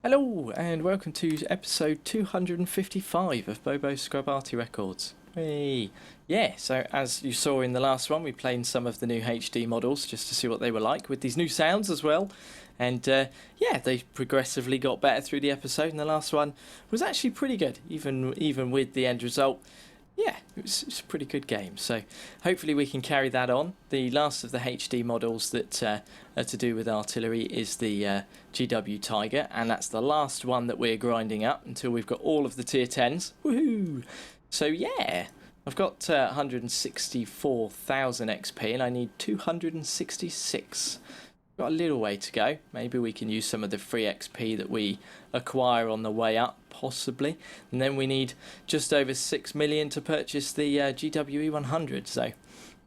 Hello and welcome to episode 255 of Bobo Scrub Arty Records. Hey. Yeah, so as you saw in the last one, we played some of the new HD models just to see what they were like with these new sounds as well. And yeah, they progressively got better through the episode, and the last one was actually pretty good, even with the end result. Yeah, it was a pretty good game, so hopefully we can carry that on. The last of the HD models that are to do with artillery is the GW Tiger, and that's the last one that we're grinding up until we've got all of the tier 10s. Woohoo! So yeah, I've got 164,000 XP and I need 266. Got a little way to go. Maybe we can use some of the free XP that we acquire on the way up, possibly. And then we need just over 6 million to purchase the GWE 100. So,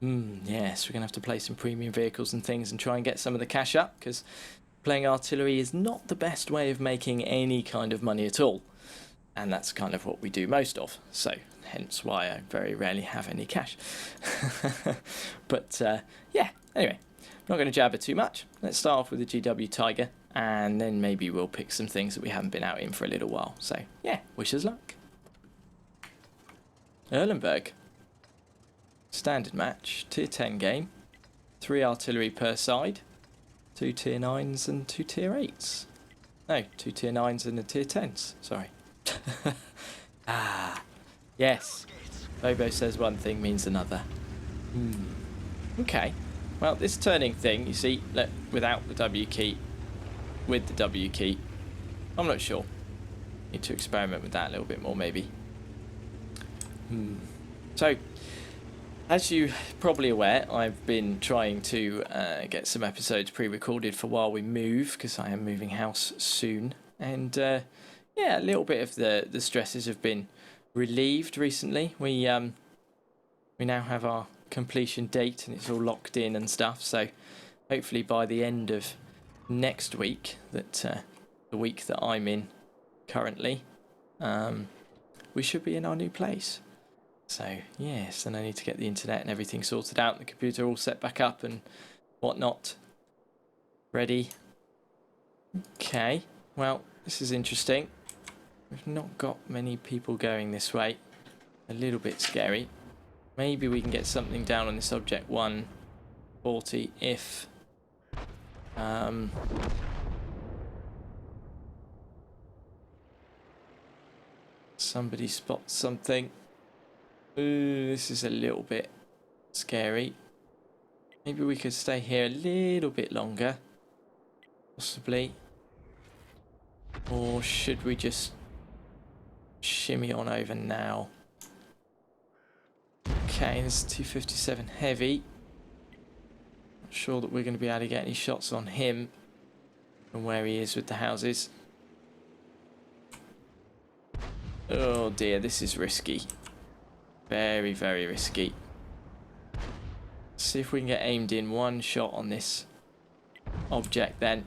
yes, we're going to have to play some premium vehicles and things and try and get some of the cash up, because playing artillery is not the best way of making any kind of money at all. And that's kind of what we do most of. So, hence why I very rarely have any cash. But, yeah, anyway. Not going to jabber too much. Let's start off with the GW Tiger, and then maybe we'll pick some things that we haven't been out in for a little while. So yeah, wish us luck. Erlenberg. Standard match, tier 10 game. 3 artillery per side. 2 tier 9s and 2 tier 8s. No, 2 tier 9s and a tier 10s. Sorry. Yes. Bobo says one thing means another. Okay. Well, this turning thing, you see, look, without the W key, with the W key, I'm not sure. Need to experiment with that a little bit more, maybe. So, as you're probably aware, I've been trying to get some episodes pre-recorded for while we move, because I am moving house soon. And, yeah, a little bit of the stresses have been relieved recently. We now have our completion date and it's all locked in and stuff, so hopefully by the end of next week, that the week that I'm in currently, we should be in our new place. So yes, and I need to get the internet and everything sorted out, the computer all set back up and whatnot ready. Okay, well, this is interesting. We've not got many people going this way. A little bit scary. Maybe we can get something down on this object 140 if somebody spots something. Ooh, this is a little bit scary. Maybe we could stay here a little bit longer, possibly. Or should we just shimmy on over now? Okay, this is 257 heavy. Not sure that we're going to be able to get any shots on him from where he is with the houses. Oh dear, this is risky. Very, very risky. Let's see if we can get aimed in one shot on this object then.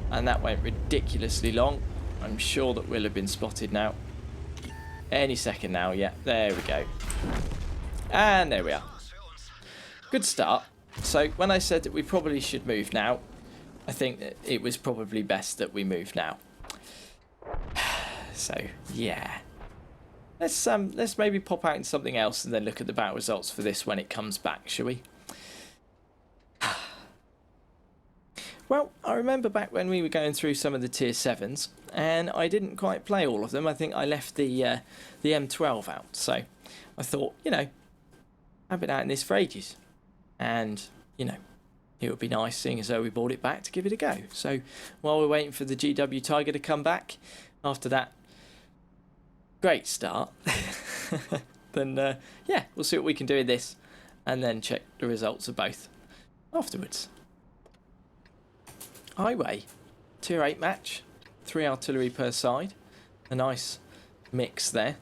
And that went ridiculously long. I'm sure that we'll have been spotted now. Any second now, yeah, there we go. And there we are. Good start. So when I said that we probably should move now, I think that it was probably best that we move now. So yeah, let's maybe pop out in something else and then look at the battle results for this when it comes back, shall we? Well, I remember back when we were going through some of the tier 7s, and I didn't quite play all of them. I think I left the M12 out, so I thought, you know, I've been out in this for ages, and, you know, it would be nice, seeing as though we brought it back, to give it a go. So while we're waiting for the GW Tiger to come back, after that great start, then, yeah, we'll see what we can do in this, and then check the results of both afterwards. Highway, tier 8 match, 3 artillery per side, a nice mix there.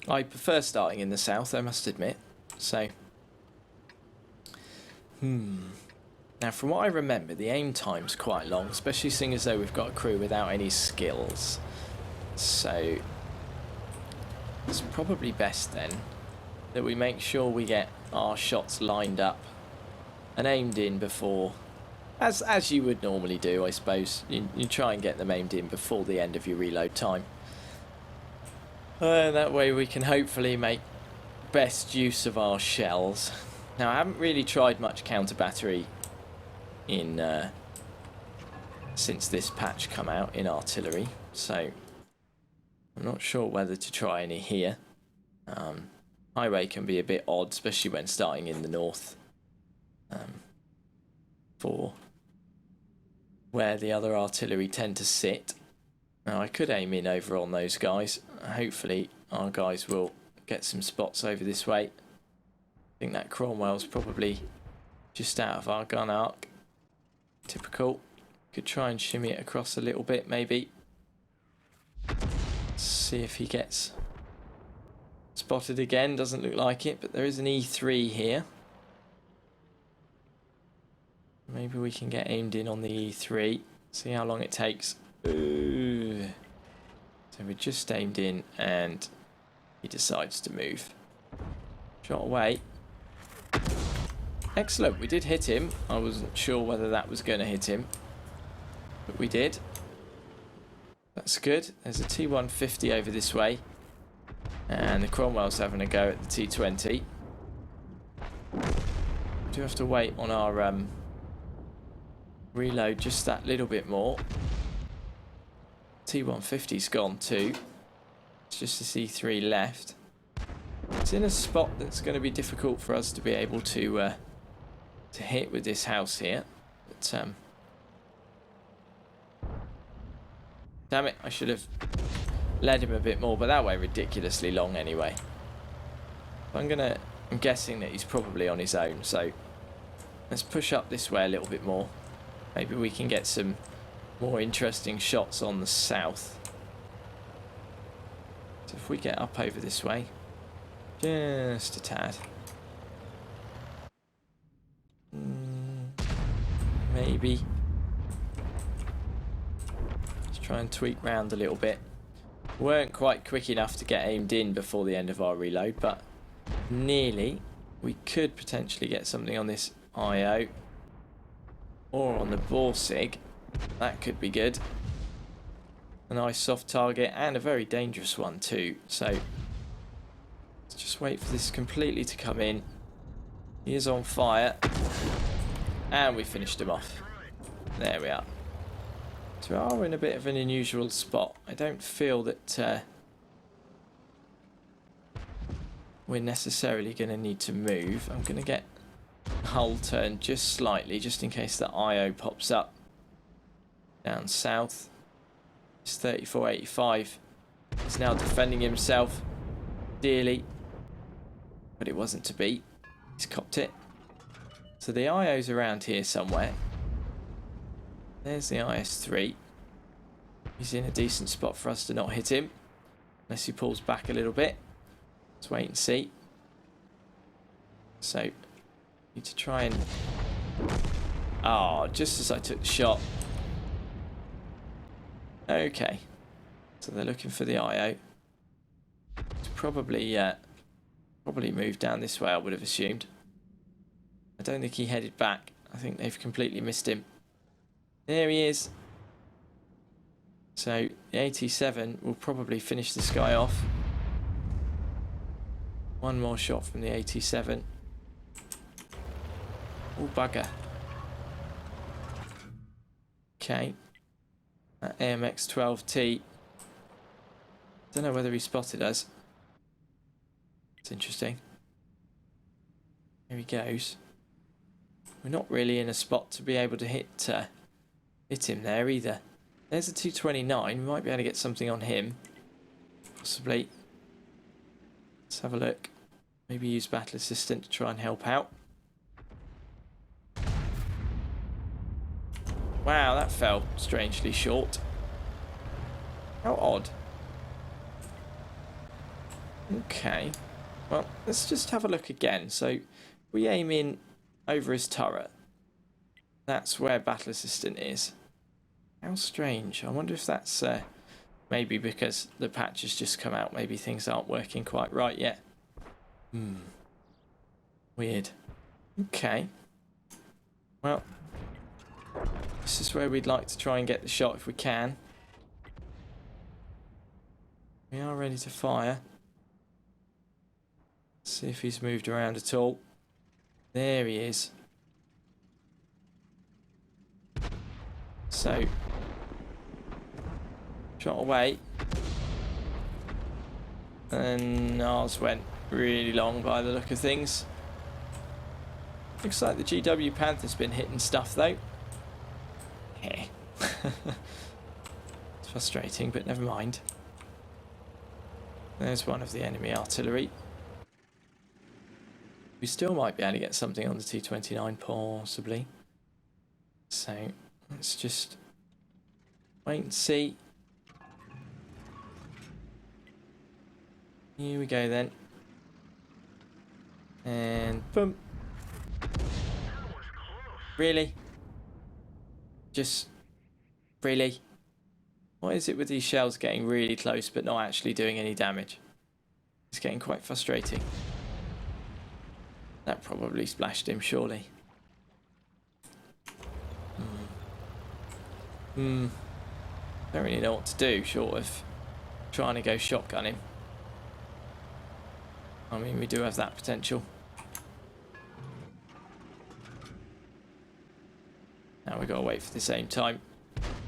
I prefer starting in the south, I must admit. So, now from what I remember, the aim time's quite long, especially seeing as though we've got a crew without any skills. So, it's probably best then that we make sure we get our shots lined up and aimed in before As you would normally do, I suppose. You try and get them aimed in before the end of your reload time. That way we can hopefully make best use of our shells. Now, I haven't really tried much counter battery in since this patch come out in artillery, so I'm not sure whether to try any here. Highway can be a bit odd, especially when starting in the north, for where the other artillery tend to sit. Now, I could aim in over on those guys. Hopefully our guys will get some spots over this way. I think that Cromwell's probably just out of our gun arc. Typical. Could try and shimmy it across a little bit, maybe. See if he gets spotted again. Doesn't look like it, but there is an E3 here. Maybe we can get aimed in on the E3. See how long it takes. Ooh. So we're just aimed in and he decides to move. Shot away. Excellent, we did hit him. I wasn't sure whether that was going to hit him, but we did. That's good. There's a T150 over this way, and the Cromwell's having a go at the T20. We do have to wait on our reload just that little bit more. T150's gone too. It's just a C3 left. It's in a spot that's going to be difficult for us to be able to hit with this house here. But damn it, I should have led him a bit more, but that way ridiculously long anyway. I'm guessing that he's probably on his own, so let's push up this way a little bit more. Maybe we can get some more interesting shots on the south. So if we get up over this way, just a tad. Maybe. Let's try and tweak round a little bit. Weren't quite quick enough to get aimed in before the end of our reload, but nearly. We could potentially get something on this IO or on the Borsig. That could be good. A nice soft target and a very dangerous one too. So let's just wait for this completely to come in. He is on fire. And we finished him off. There we are. So we are in a bit of an unusual spot. I don't feel that we're necessarily going to need to move. I'm going to get hull turned just slightly, just in case the IO pops up. Down south. It's 3485. He's now defending himself dearly. But it wasn't to be. He's copped it. So the IO's around here somewhere. There's the IS-3. He's in a decent spot for us to not hit him. Unless he pulls back a little bit. Let's wait and see. So, need to try and... Oh, just as I took the shot. Okay. So they're looking for the IO. It's probably moved down this way, I would have assumed. I don't think he headed back. I think they've completely missed him. There he is. So the 87 will probably finish this guy off. One more shot from the 87. Oh, bugger. Okay. That AMX-12T. Don't know whether he spotted us. It's interesting. Here he goes. We're not really in a spot to be able to hit him there either. There's a 229. We might be able to get something on him. Possibly. Let's have a look. Maybe use Battle Assistant to try and help out. Wow, that fell strangely short. How odd. Okay. Well, let's just have a look again. So, we aim in over his turret. That's where Battle Assistant is. How strange. I wonder if that's maybe because the patch has just come out. Maybe things aren't working quite right yet. Weird. Okay. Well, This is where we'd like to try and get the shot if we can. We are ready to fire. Let's see if he's moved around at all. There he is. So, shot away. And ours went really long by the look of things. Looks like the GW Panther's been hitting stuff though. Yeah. It's frustrating, but never mind. There's one of the enemy artillery. We still might be able to get something on the T-29, possibly. So, let's just wait and see. Here we go then. And boom. Really? Just really? What is it with these shells getting really close but not actually doing any damage? It's getting quite frustrating. That probably splashed him, surely. Don't really know what to do, short of trying to go shotgun him. I mean, we do have that potential. Now we've got to wait for the same time.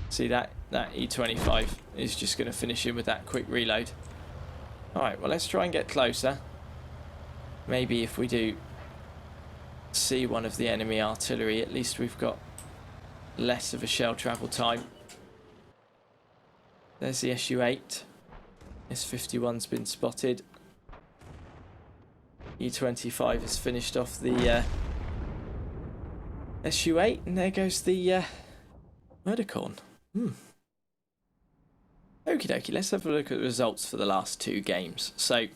See that E25 is just going to finish him with that quick reload. Alright, well let's try and get closer. Maybe if we do see one of the enemy artillery, at least we've got less of a shell travel time. There's the SU-8. S-51's been spotted. E25 has finished off the SU-8, and there goes the Murdercorn. Okie dokie, let's have a look at the results for the last two games. So,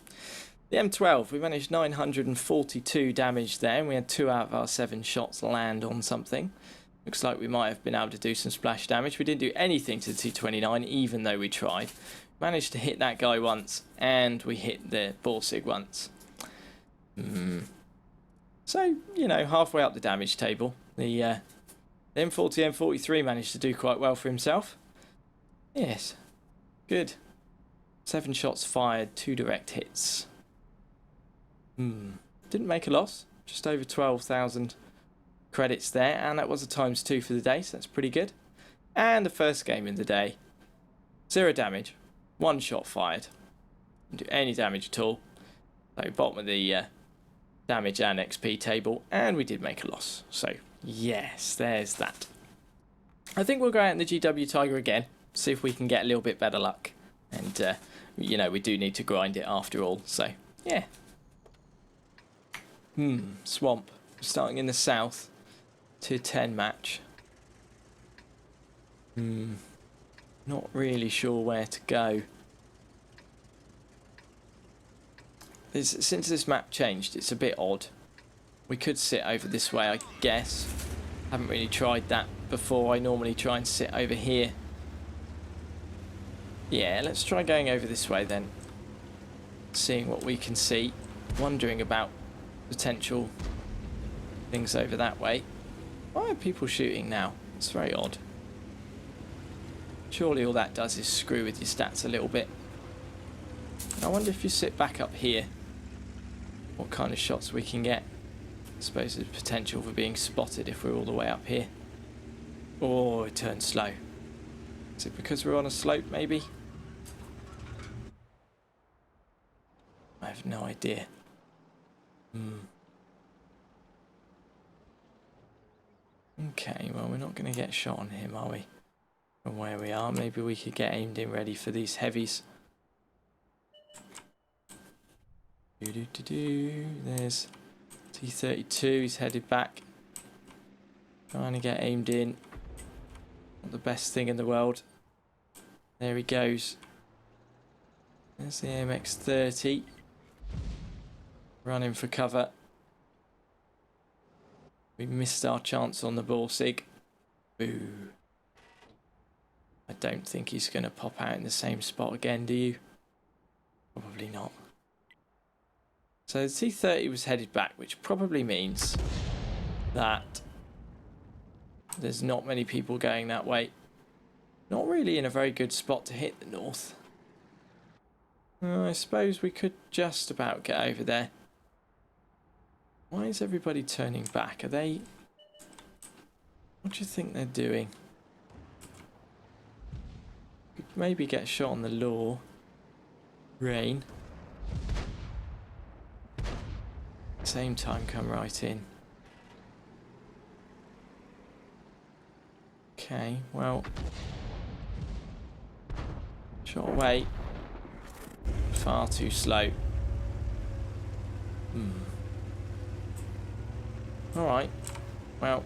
the M12, we managed 942 damage there, and we had 2 out of our 7 shots land on something. Looks like we might have been able to do some splash damage. We didn't do anything to the T-29, even though we tried. Managed to hit that guy once, and we hit the Borsig once. So, you know, halfway up the damage table. The M40, M43 managed to do quite well for himself. Yes, good. 7 shots fired, 2 direct hits. Didn't make a loss. Just over 12,000 credits there, and that was a ×2 for the day, so that's pretty good. And the first game in the day, 0 damage, 1 shot fired. Didn't do any damage at all. So bottom of the damage and XP table, and we did make a loss. So yes, there's that. I think we'll go out in the GW Tiger again, see if we can get a little bit better luck. And you know, we do need to grind it after all. So yeah. Swamp. Starting in the south. Tier 10 match. Not really sure where to go. Since this map changed, it's a bit odd. We could sit over this way, I guess. Haven't really tried that before. I normally try and sit over here. Yeah, let's try going over this way then. Seeing what we can see. Wondering about potential things over that way. Why are people shooting now? It's very odd. Surely all that does is screw with your stats a little bit. I wonder if you sit back up here, what kind of shots we can get. I suppose there's potential for being spotted if we're all the way up here. Oh, it turned slow. Is it because we're on a slope, maybe? I have no idea. Okay, well, we're not going to get shot on him, are we? From where we are, maybe we could get aimed in ready for these heavies. There's T-32, he's headed back. Trying to get aimed in. Not the best thing in the world. There he goes. There's the MX-30. Running for cover. We missed our chance on the Borsig. Boo. I don't think he's going to pop out in the same spot again, do you? Probably not. So the T-30 was headed back, which probably means that There's not many people going that way. Not really in a very good spot to hit the north. I suppose we could just about get over there. Why is everybody turning back? Are they... What do you think they're doing? Could maybe get a shot on the law. Rain. Same time come right in. Okay, well... Shot away. Far too slow. Alright. Well.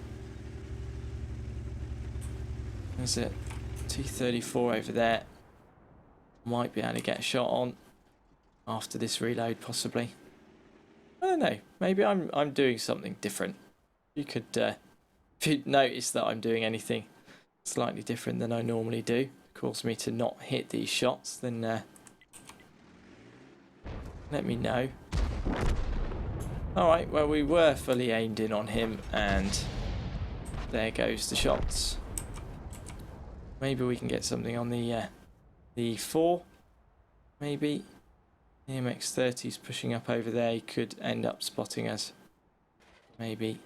There's a T-34 over there. Might be able to get a shot on after this reload, possibly. I don't know. Maybe I'm doing something different. You could, if you notice that I'm doing anything slightly different than I normally do, cause me to not hit these shots, then let me know. Alright, well, we were fully aimed in on him, and there goes the shots. Maybe we can get something on the 4. Maybe. The MX-30's pushing up over there. He could end up spotting us. Maybe.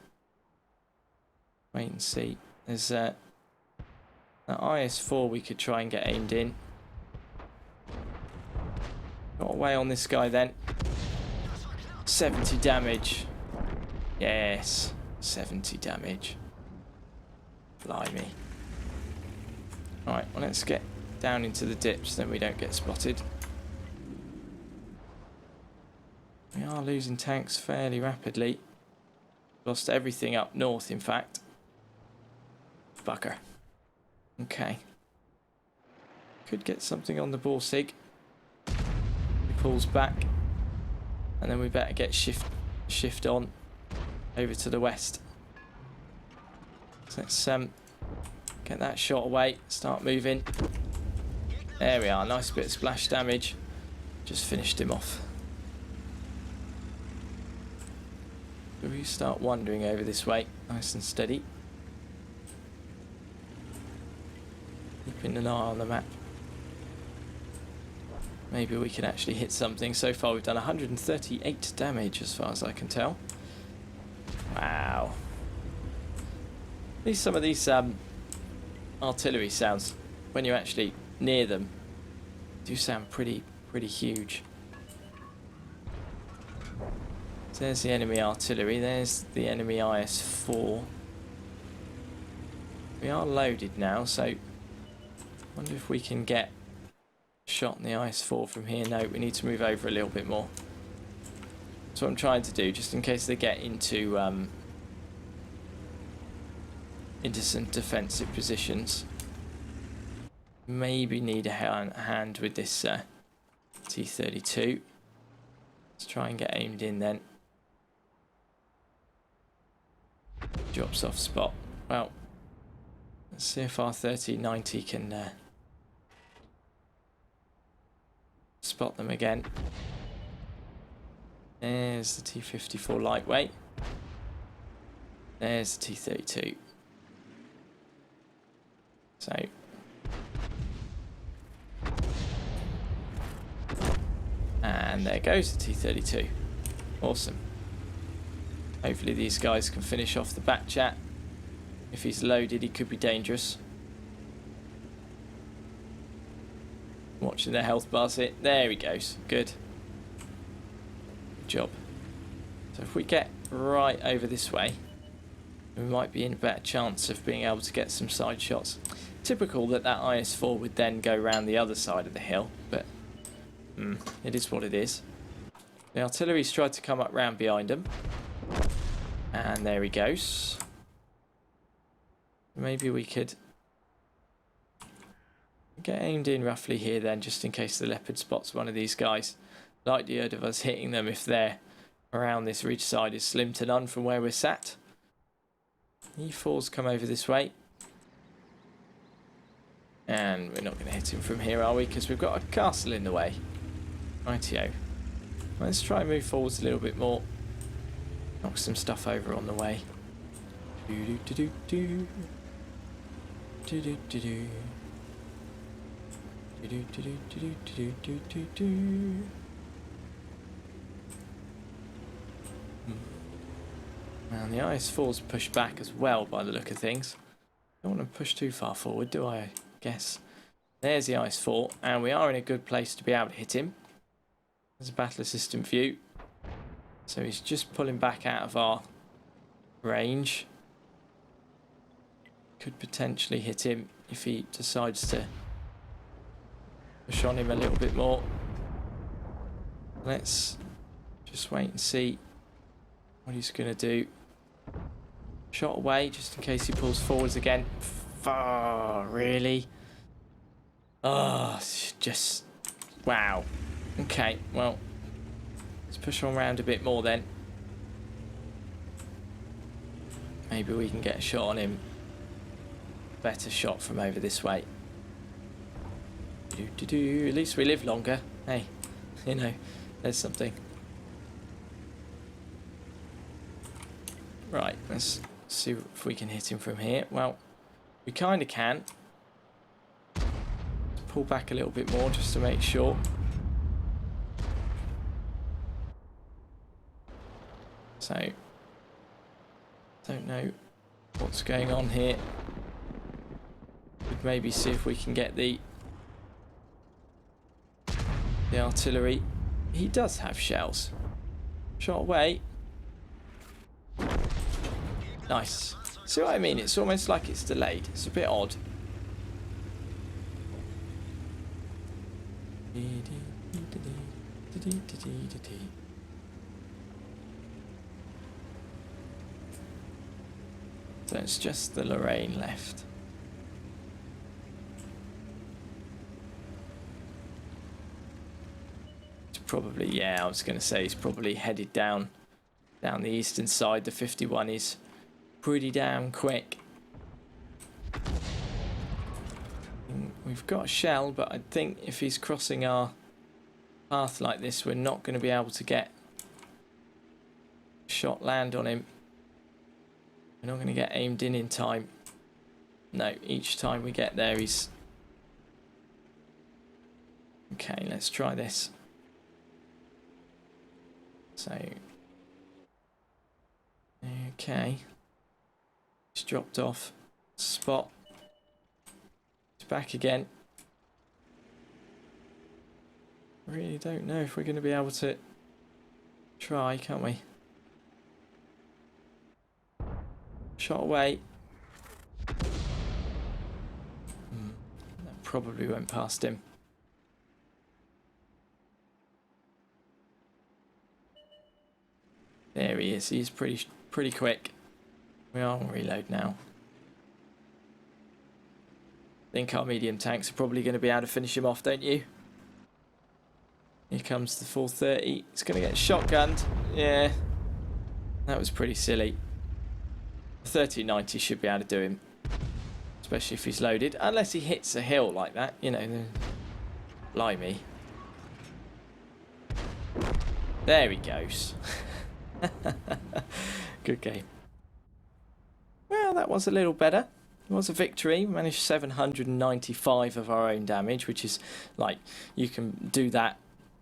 Wait and see. There's that IS-4 we could try and get aimed in. Got away on this guy then. 70 damage. Yes. 70 damage. Blimey. Alright, well, let's get down into the dips, then we don't get spotted. We are losing tanks fairly rapidly. Lost everything up north, in fact. Fucker. Okay. Could get something on the Borsig. He pulls back. And then we better get shift on over to the west. So let's get that shot away. Start moving. There we are. Nice bit of splash damage. Just finished him off. So we start wandering over this way. Nice and steady. Keeping an eye on the map. Maybe we can actually hit something. So far we've done 138 damage as far as I can tell. Wow. At least some of these artillery sounds, when you're actually near them, do sound pretty huge. So there's the enemy artillery. There's the enemy IS-4. We are loaded now, so I wonder if we can get shot in the IS-4 from here. No, we need to move over a little bit more. That's what I'm trying to do, just in case they get into some defensive positions. Maybe need a hand with this T-32. Let's try and get aimed in then. Drops off spot. Well, let's see if our 1390 can spot them again. There's the T-54 lightweight. There's the T-32. So and there goes the T-32. Awesome. Hopefully these guys can finish off the back chat. If he's loaded, he could be dangerous. Watching their health bars hit. There he goes. Good. Good job. So if we get right over this way, we might be in a better chance of being able to get some side shots. Typical that IS-4 would then go round the other side of the hill, but it is what it is. The artillery's tried to come up round behind him. And there he goes. Maybe we could get aimed in roughly here then, just in case the Leopard spots one of these guys. Likelihood of us hitting them if they're around this ridge side is slim to none from where we're sat. E4's come over this way. And we're not going to hit him from here, are we? Because we've got a castle in the way. Rightio. Let's try and move forwards a little bit more. Knock some stuff over on the way. And the IS-4's pushed back as well by the look of things. Don't want to push too far forward, do I guess? There's the IS-4, and we are in a good place to be able to hit him. There's a battle assistant view. So he's just pulling back out of our range. Could potentially hit him if he decides to push on him a little bit more. Let's just wait and see what he's going to do. Shot away just in case he pulls forwards again. Oh, really? Oh, just... wow. Okay, well, let's push on around a bit more then. Maybe we can get a shot on him. Better shot from over this way. At least we live longer. Hey, you know, there's something. Right, let's see if we can hit him from here. Well, we kind of can. Let's pull back a little bit more just to make sure. So, don't know what's going on here. Could maybe see if we can get the artillery. He does have shells. Shot away. Nice. See what I mean? It's almost like it's delayed. It's a bit odd. So it's just the Lorraine left. It's probably, yeah, I was going to say he's probably headed down the eastern side. The 51 is pretty damn quick. We've got a shell, but I think if he's crossing our path like this, we're not going to be able to get shot land on him. We're not going to get aimed in time. No, each time we get there, he's... Okay, let's try this. So... Okay. He's dropped off. Spot. It's back again. I really don't know if we're going to be able to try, can't we? Shot away. That probably went past him. There he is. He's pretty quick. We are on reload now. I think our medium tanks are probably going to be able to finish him off, don't you? Here comes the 430. It's going to get shotgunned. Yeah. That was pretty silly. The 1390 should be able to do him. Especially if he's loaded. Unless he hits a hill like that. You know. Blimey. There he goes. Good game. Well, that was a little better. It was a victory. We managed 795 of our own damage, which is like, you can do that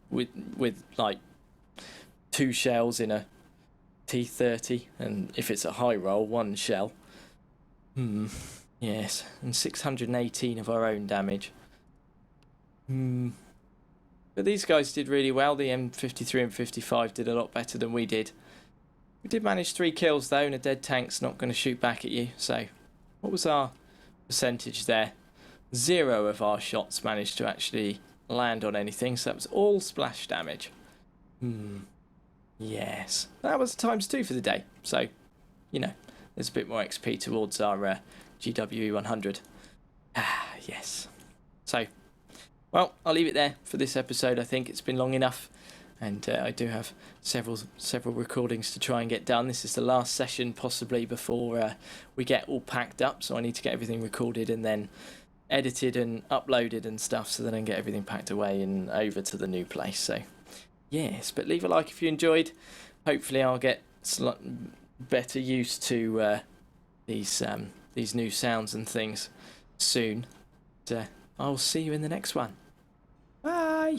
with like 2 shells in a T30, and if it's a high roll, 1 shell. Yes, and 618 of our own damage. But these guys did really well. The M53 and 55 did a lot better than we did. We did manage 3 kills though, and a dead tank's not going to shoot back at you. So, what was our percentage there? 0 of our shots managed to actually land on anything, so that was all splash damage. Yes, that was ×2 for the day. So, you know, there's a bit more XP towards our GWE 100. Ah, yes. So, well, I'll leave it there for this episode. I think it's been long enough, and I do have several recordings to try and get done. This is the last session possibly before we get all packed up, so I need to get everything recorded and then edited and uploaded and stuff, so then I can get everything packed away and over to the new place. So yes, but leave a like if you enjoyed. Hopefully I'll get better used to these new sounds and things. soon. I'll see you in the next one. Bye.